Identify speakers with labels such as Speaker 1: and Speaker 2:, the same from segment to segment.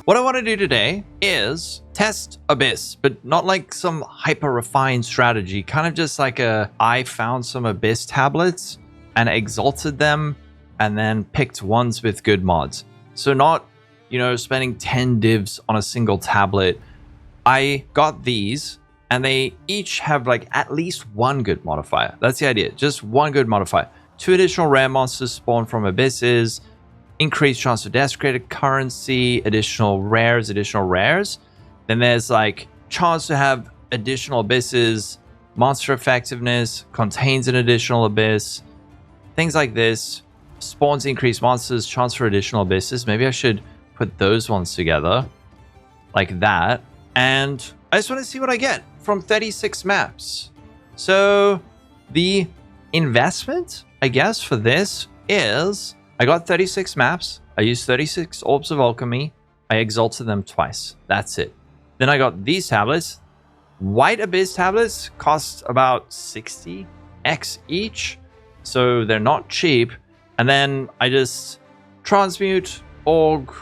Speaker 1: What I want to do today is test Abyss, but not like some hyper refined strategy, kind of just like I found some Abyss tablets and exalted them and then picked ones with good mods. So not, spending 10 divs on a single tablet. I got these and they each have like at least one good modifier. That's the idea. Just one good modifier. 2 additional rare monsters spawn from Abysses. Increased chance of desecrated currency, additional rares. Then there's like chance to have additional abysses, monster effectiveness, contains an additional abyss, things like this. Spawns increased monsters, chance for additional abysses. Maybe I should put those ones together like that. And I just want to see what I get from 36 maps. So the investment, I guess, for this is I got 36 maps. I used 36 Orbs of Alchemy. I exalted them twice. That's it. Then I got these tablets. White Abyss tablets cost about 60x each. So they're not cheap. And then I just transmute, org.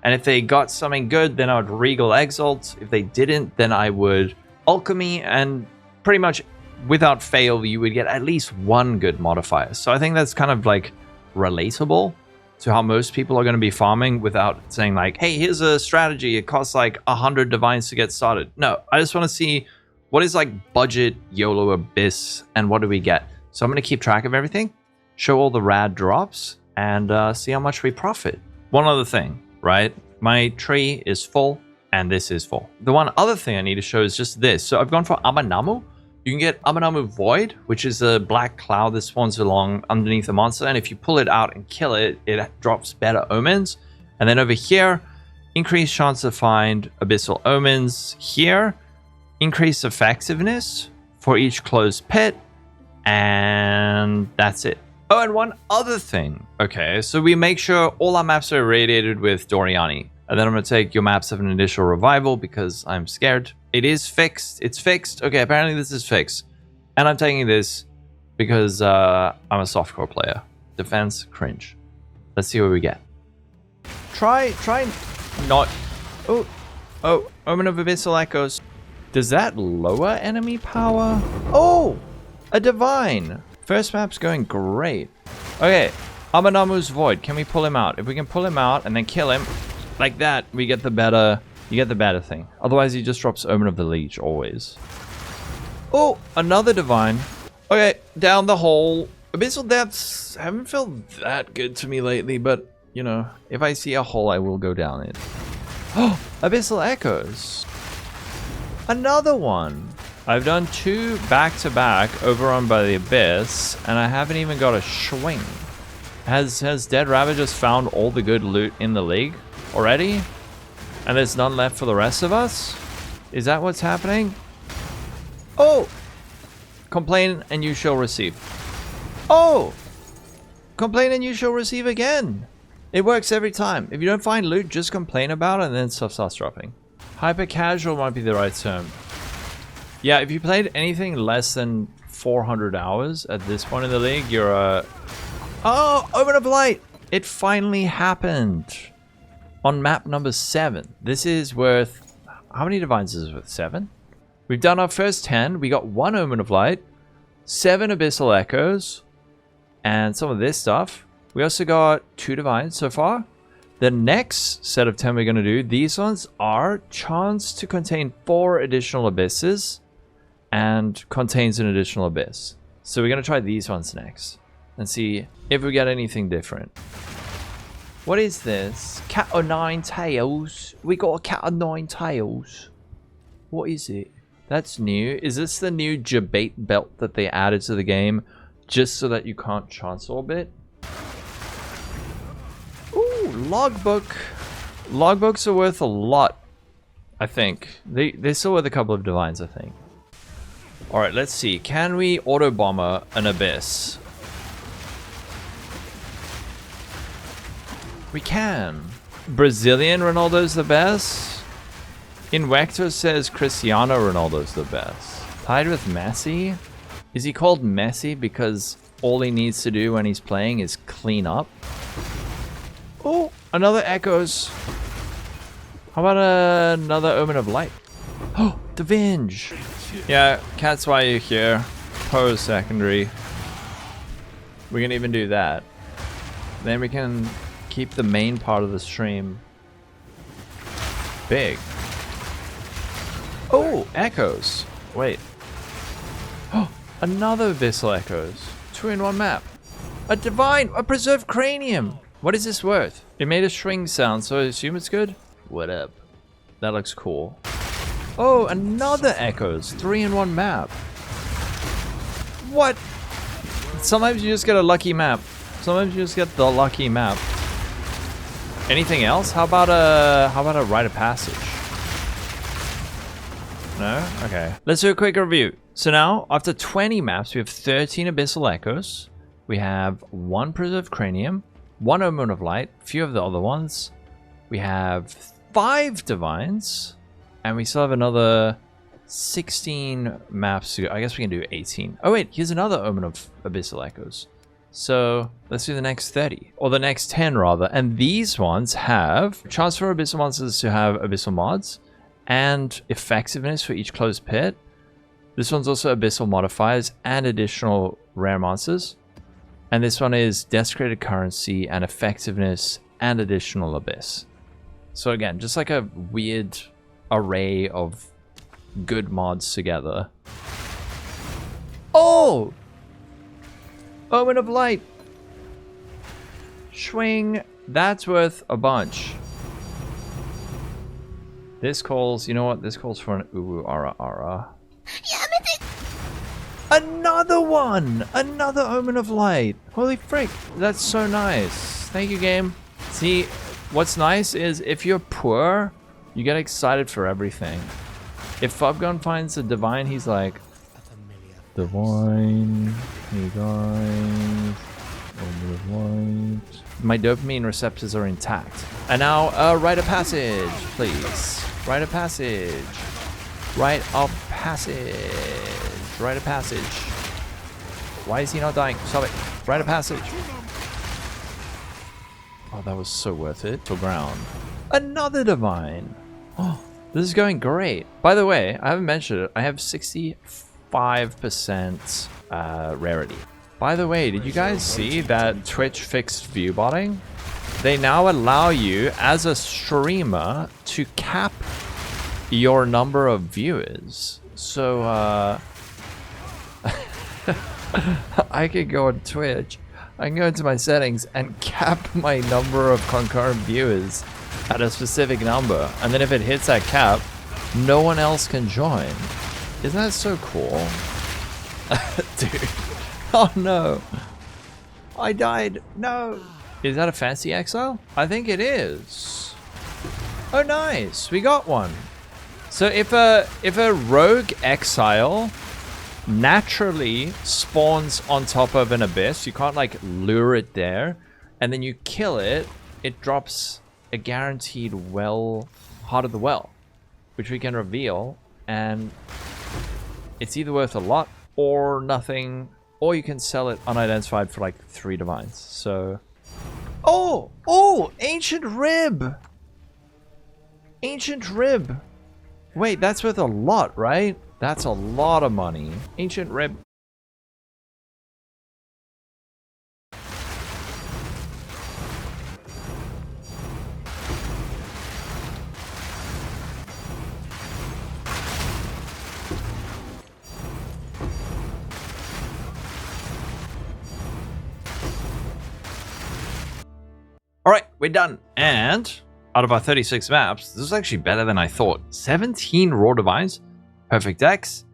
Speaker 1: And if they got something good, then I would regal exalt. If they didn't, then I would alchemy. And pretty much without fail, you would get at least one good modifier. So I think that's kind of like relatable to how most people are going to be farming without saying like, hey, here's a strategy. It costs like 100 divines to get started. No, I just want to see what is like budget YOLO Abyss and what do we get. So I'm going to keep track of everything, show all the rad drops, and see how much we profit. One other thing, right? My tree is full and this is full. The one other thing I need to show is just this. So I've gone for Amanamu. You can get Amanamu Void, which is a black cloud that spawns along underneath the monster. And if you pull it out and kill it, it drops better omens. And then over here, increased chance to find abyssal omens here. Increased effectiveness for each closed pit. And that's it. Oh, and one other thing. Okay, so we make sure all our maps are irradiated with Doriani. And then I'm going to take your maps of an initial revival because I'm scared. It is fixed. It's fixed. Okay, apparently this is fixed. And I'm taking this because I'm a softcore player. Defense, cringe. Let's see what we get. Try not... Oh, Omen of Abyssal Echoes. Does that lower enemy power? Oh, a Divine. First map's going great. Okay, Amanamu's Void. Can we pull him out? If we can pull him out and then kill him like that, we get the better... You get the better thing. Otherwise, he just drops Omen of the Leech, always. Oh, another Divine. Okay, down the hole. Abyssal Depths haven't felt that good to me lately, but, if I see a hole, I will go down it. Oh, Abyssal Echoes. Another one. I've done 2 back-to-back overrun by the Abyss, and I haven't even got a swing. Has Dead Rabbit just found all the good loot in the league already? And there's none left for the rest of us? Is that what's happening? Oh! Complain and you shall receive. Oh! Complain and you shall receive again. It works every time. If you don't find loot, just complain about it and then stuff starts dropping. Hyper casual might be the right term. Yeah, if you played anything less than 400 hours at this point in the league, you're a... Oh! Omen of Light! It finally happened. On map number 7. This is worth... How many divines is it worth? 7? We've done our first 10. We got 1 Omen of Light. 7 Abyssal Echoes. And some of this stuff. We also got 2 divines so far. The next set of 10 we're going to do, these ones are chance to contain 4 additional abysses. And contains an additional abyss. So we're going to try these ones next. And see if we get anything different. What is this? Cat o' 9 tails. We got a cat o' 9 tails. What is it? That's new. Is this the new debate belt that they added to the game just so that you can't chance orbit? Ooh, logbook. Logbooks are worth a lot, I think. They're still worth a couple of divines, I think. Alright, let's see. Can we auto bomber an abyss? We can. Brazilian Ronaldo's the best. Invector says Cristiano Ronaldo's the best. Tied with Messi? Is he called Messi because all he needs to do when he's playing is clean up? Oh, another Echoes. How about another Omen of Light? Oh, the Venge. Yeah, that's why you're here. PoE secondary. We can even do that. Then we can keep the main part of the stream big. Oh, Echoes. Wait. Oh, another Abyssal Echoes. 2-in-1 map. A Divine, a Preserved Cranium. What is this worth? It made a string sound, so I assume it's good. What up? That looks cool. Oh, another Echoes. 3-in-1 map. What? Sometimes you just get a lucky map. Sometimes you just get the lucky map. Anything else? How about a Rite of Passage? No? Okay. Let's do a quick review. So now, after 20 maps, we have 13 Abyssal Echoes. We have 1 Preserved Cranium, 1 Omen of Light, a few of the other ones. We have 5 Divines, and we still have another 16 maps to go. I guess we can do 18. Oh wait, here's another Omen of Abyssal Echoes. So let's do the next 30, or the next 10 rather. And these ones have chance for Abyssal monsters to have Abyssal mods, and effectiveness for each closed pit. This one's also Abyssal modifiers and additional rare monsters. And this one is desecrated currency and effectiveness and additional abyss. So again, just like a weird array of good mods together. Oh! Omen of Light. Swing. That's worth a bunch. This calls, you know what? This calls for an Uwu Ara Ara. Another one! Another Omen of Light. Holy frick. That's so nice. Thank you, game. See, what's nice is if you're poor, you get excited for everything. If Fubgun finds a Divine, he's like, Divine, hey guys, Omen of Light. My dopamine receptors are intact. And now, Rite of Passage, please. Rite of Passage. Rite of Passage. Rite of Passage. Why is he not dying? Stop it. Rite of Passage. Oh, that was so worth it. To ground. Another Divine. Oh, this is going great. By the way, I haven't mentioned it. I have 65% rarity. By the way, did you guys see that Twitch fixed view botting? They now allow you, as a streamer, to cap your number of viewers. So, I could go on Twitch, I can go into my settings and cap my number of concurrent viewers at a specific number. And then if it hits that cap, no one else can join. Isn't that so cool? Dude. Oh no. I died. No. Is that a fancy exile? I think it is. Oh nice. We got one. So if a rogue exile naturally spawns on top of an abyss, you can't like lure it there, and then you kill it, it drops a guaranteed Heart of the Well, which we can reveal, and it's either worth a lot or nothing, or you can sell it unidentified for like 3 divines. So oh, Ancient Rib. Ancient Rib. Wait, that's worth a lot, right? That's a lot of money. Ancient Rib. Alright, we're done. And out of our 36 maps, this is actually better than I thought. 17 raw divines, perfect decks,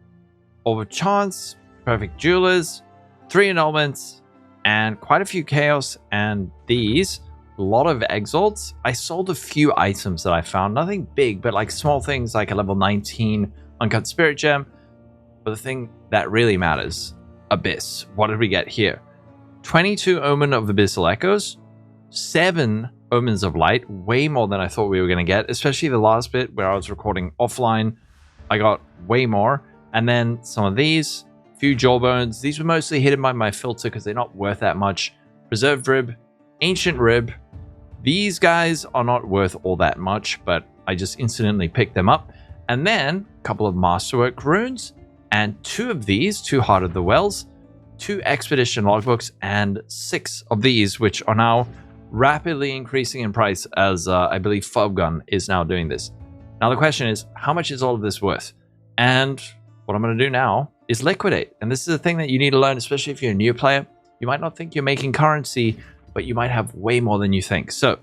Speaker 1: Orb of Chance, perfect jewelers, 3 annulments, and quite a few chaos, and these, a lot of exalts. I sold a few items that I found, nothing big, but like small things like a level 19 uncut spirit gem. But the thing that really matters, Abyss. What did we get here? 22 Omen of Abyssal Echoes, 7 Omens of Light, way more than I thought we were going to get, especially the last bit where I was recording offline. I got way more. And then some of these, few jawbones. These were mostly hidden by my filter because they're not worth that much. Preserved Rib, Ancient Rib. These guys are not worth all that much, but I just instantly picked them up. And then a couple of Masterwork runes, and 2 of these, 2 Heart of the Wells, 2 Expedition logbooks, and 6 of these, which are now rapidly increasing in price as I believe Fobgun is now doing this. Now the question is, how much is all of this worth? And what I'm going to do now is liquidate. And this is a thing that you need to learn, especially if you're a new player. You might not think you're making currency, but you might have way more than you think. So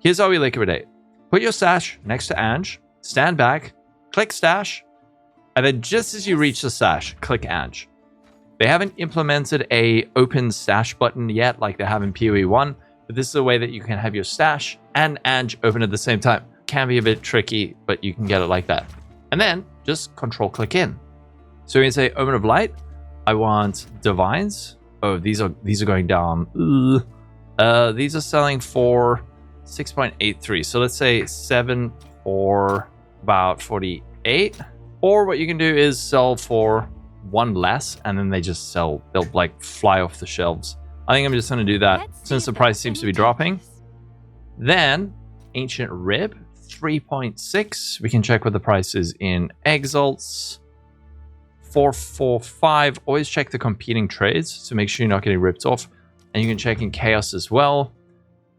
Speaker 1: here's how we liquidate. Put your stash next to Ange, stand back, click stash, and then just as you reach the stash, click Ange. They haven't implemented a open stash button yet like they have in PoE 1, but this is a way that you can have your stash and Ange open at the same time. Can be a bit tricky, but you can get it like that. And then just control click in. So we can say Omen of Light. I want Divines. Oh, these are going down. These are selling for 6.83. So let's say 7 for about 48. Or what you can do is sell for 1 less, and then they just sell. They'll like fly off the shelves. I think I'm just going to do that since the price seems to be dropping. Then Ancient Rib, 3.6. We can check what the price is in Exalts. 445. Always check the competing trades to make sure you're not getting ripped off. And you can check in Chaos as well.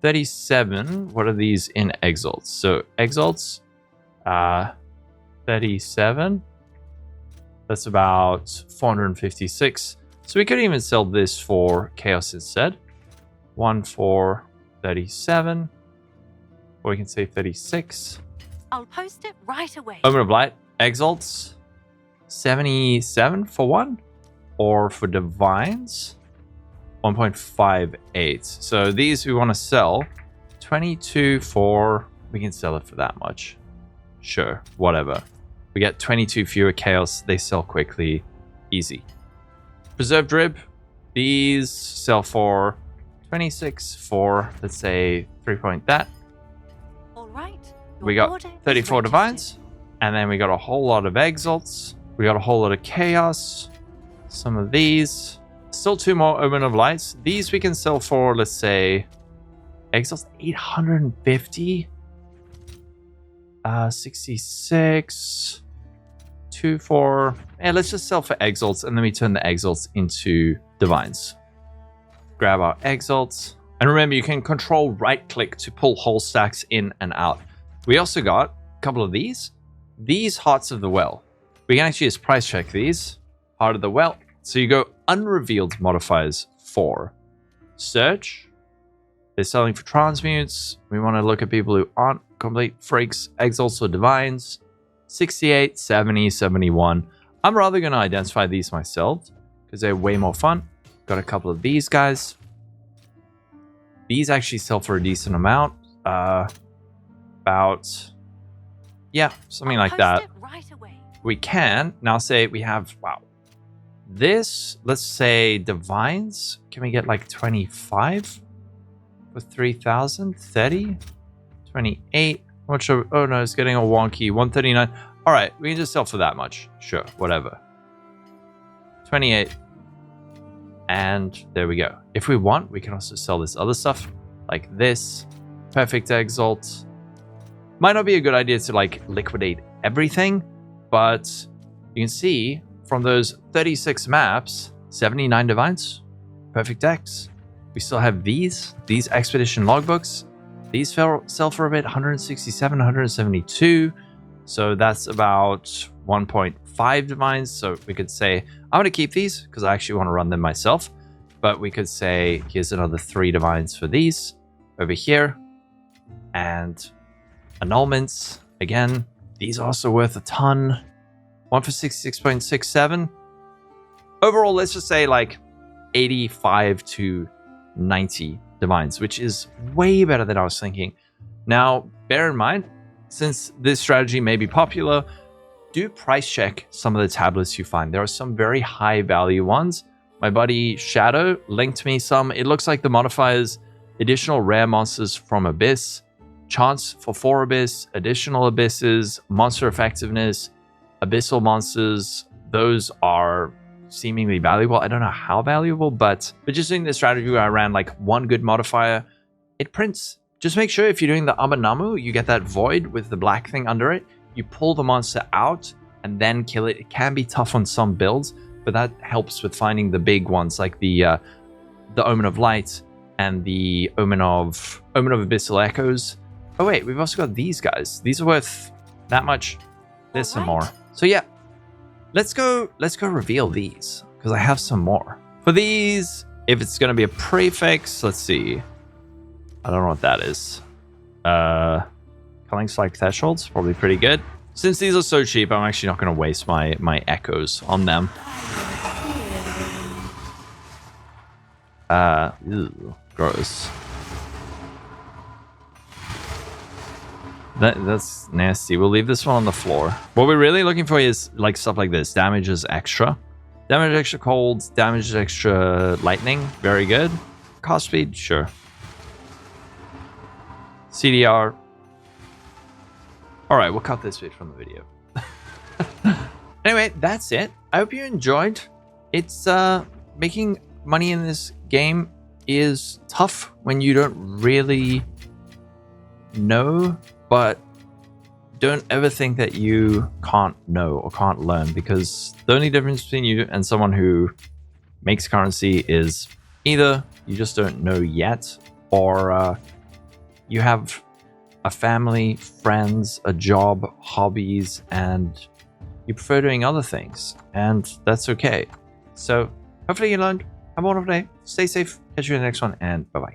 Speaker 1: 37. What are these in Exalts? So Exalts, 37. That's about 456. So we could even sell this for Chaos instead. 1 for 37. Or we can say 36.
Speaker 2: I'll post it right away.
Speaker 1: Omen of Light, Exalts, 77 for 1. Or for Divines, 1.58. So these we want to sell. 22 for... We can sell it for that much. Sure, whatever. We get 22 fewer Chaos. They sell quickly. Easy. Preserved Rib. These sell for 26 for, let's say, 3 point that.
Speaker 2: All right.
Speaker 1: We got 34 Divines. And then we got a whole lot of Exalts. We got a whole lot of Chaos. Some of these. Still 2 more Omen of Lights. These we can sell for, let's say, Exalts 850. 66. 2 for... Yeah, let's just sell for Exalts, and then we turn the Exalts into Divines. Grab our Exalts. And remember, you can control right-click to pull whole stacks in and out. We also got a couple of these. These Hearts of the Well. We can actually just price check these. Heart of the Well. So you go unrevealed modifiers 4. Search. They're selling for transmutes. We want to look at people who aren't complete freaks, Exalts or Divines. 68, 70, 71. I'm rather going to identify these myself because they're way more fun. Got a couple of these guys. These actually sell for a decent amount. About, yeah, something like that.
Speaker 2: Right away.
Speaker 1: We can now say we have, wow. This, let's say Divines. Can we get like 25 for 3,000? 30? 28? How much? Oh no, it's getting a wonky. 139. All right, we can just sell for that much. Sure, whatever. 28. And there we go. If we want, we can also sell this other stuff like this. Perfect Exalt. Might not be a good idea to like liquidate everything, but you can see from those 36 maps, 79 Divines, Perfect X. We still have these Expedition logbooks. These sell for a bit, 167, 172. So that's about 1.5 Divines. So we could say, I'm going to keep these because I actually want to run them myself. But we could say, here's another 3 Divines for these over here. And annulments, again, these are also worth a ton. 1 for 66.67. Overall, let's just say like 85 to 90 Divines, which is way better than I was thinking. Now, bear in mind, since this strategy may be popular, do price check some of the tablets you find. There are some very high value ones. My buddy Shadow linked me some. It looks like the modifiers, additional rare monsters from Abyss, chance for 4 Abyss, additional Abysses, monster effectiveness, abyssal monsters. Those are seemingly valuable. I don't know how valuable, but just doing this strategy where I ran like 1 good modifier, it prints just make sure if you're doing the Abanamu, you get that void with the black thing under it. You pull the monster out and then kill it. It can be tough on some builds, but that helps with finding the big ones like the Omen of Light and the Omen of Abyssal Echoes. Oh wait, we've also got these guys. These are worth that much. There's some more. So yeah, let's go reveal these because I have some more. For these, if it's gonna be a prefix, let's see. I don't know what that is. Culling Spike Thresholds, probably pretty good. Since these are so cheap, I'm actually not gonna waste my echoes on them. Ew, gross. That's nasty. We'll leave this one on the floor. What we're really looking for is like stuff like this. Damage is extra. Damage extra cold. Damage extra lightning. Very good. Cost speed, sure. CDR. Alright, we'll cut this bit from the video. Anyway, that's it. I hope you enjoyed. It's making money in this game is tough when you don't really know, but don't ever think that you can't know or can't learn, because the only difference between you and someone who makes currency is either you just don't know yet, or you have a family, friends, a job, hobbies, and you prefer doing other things, and that's okay. So hopefully you learned. Have a wonderful day. Stay safe. Catch you in the next one, and bye-bye.